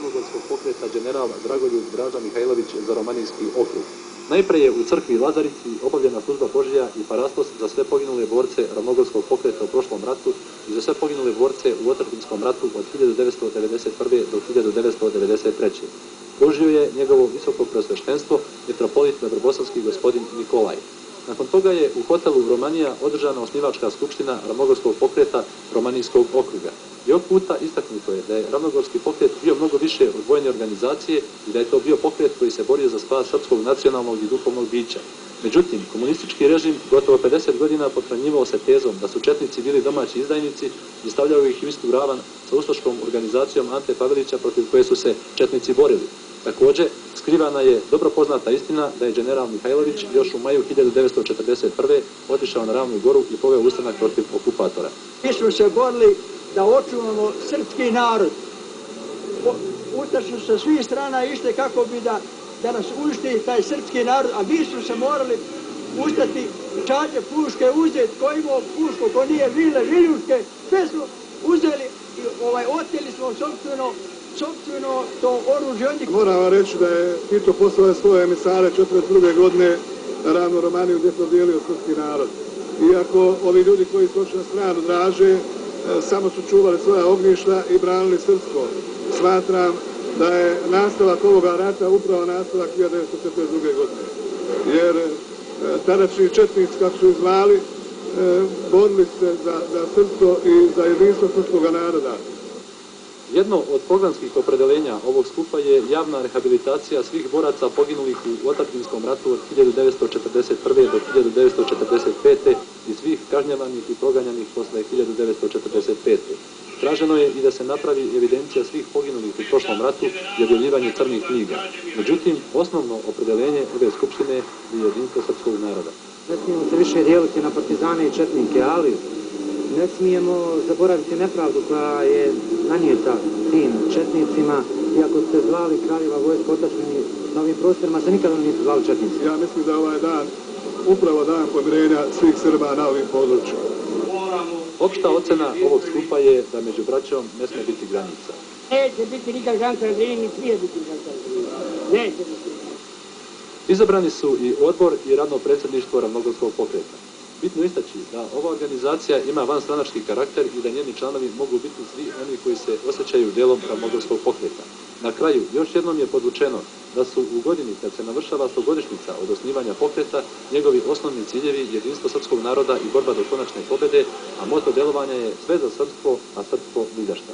ravnogorskog pokreta general Dragoljub Draža Mihajlović za Romanijski okrug. Najprije je u crkvi Lazarici obavljena služba Božja i parastos za sve poginule borce ravnogorskog pokreta u prošlom ratu i za sve poginule borce u Otrantinskom ratu od 1991. do 1993. Pružio je njegovo visoko preosveštenstvo mitropolit Nadrobosanski gospodin Nikolaj. Nakon toga je u hotelu Romanija održana osnivačka skupština ravnogorskog pokreta Romanijskog okruga. I ovog puta istaknuto je da je ravnogorski pokret bio mnogo više od vojne organizacije i da je to bio pokret koji se borio za spas srpskog nacionalnog i duhovnog bića. Međutim, komunistički režim gotovo 50 godina pothranjivao se tezom da su četnici bili domaći izdajnici i stavljaju ih u istu ravan sa ustaškom organizacijom Ante Pavelića protiv koje su se četnici borili. Također, skrivana je dobro poznata istina da je general Mihajlović još u maju 1941. otišao na Ravnu goru i poveo ustanak protiv okupatora. Mi smo se borili da očuvamo srpski narod. Ustaše su sa svih strana išli kako bi da nas uništi taj srpski narod, a mi smo se morali ustati, čađe puške uzeti, ko imao pušku, ko nije vile, viljuške, sve smo uzeli i oteli smo sopstveno to oružje. Moram vam reći da je Tito poslao svoje emisare 1942. godine na Ravnu Romaniju gdje se odijelio srpski narod. Iako ovi ljudi koji su ošli na stranu Draže samo su čuvali svoja ognjišta i branili srpsko. Smatram da je nastavak ovoga rata upravo nastavak 1942. godine. Jer tadašnji četnici, kako su izvali, borili se za srpsko i za jedinstvo srpskog naroda. Jedno od programskih opredelenja ovog skupa je javna rehabilitacija svih boraca poginulih u Otrantinskom ratu od 1941. do 1945. i svih kažnjavanih i proganjanih posle 1945. Traženo je i da se napravi evidencija svih poginulih u prošlom ratu i objavljivanje crnih knjiga. Međutim, osnovno opredelenje ove skupštine je jedinstvo srpskog naroda. Ne smijemo se više dijeliti na partizane i četnike, ali ne smijemo zaboraviti nepravdu koja je nanijeta tim četnicima, iako ste zvali Kraljeva vojska otadžbini na ovim prostorima, se nikada nisu zvali četnici. Ja mislim da ovaj dan, upravo dan pomirenja svih Srba na ovim područjima. Opšta ocena ovog skupa je da među braćom ne smije biti granica. Neće biti nikad granica na Drini, ni smije biti granica na Drini. Neće biti. Izabrani su i odbor i radno predsjedništvo ravnogorskog pokreta. Bitno istaći da ova organizacija ima vanstranački karakter i da njeni članovi mogu biti svi oni koji se osjećaju dijelom ravnogorskog pokreta. Na kraju, još jednom je podvučeno da su u godini kad se navršava 100-godišnjica od osnivanja pokreta njegovi osnovni ciljevi jedinstvo srpskog naroda i borba do konačne pobjede, a moto djelovanja je sve za srpstvo, a srpstvo ni za šta.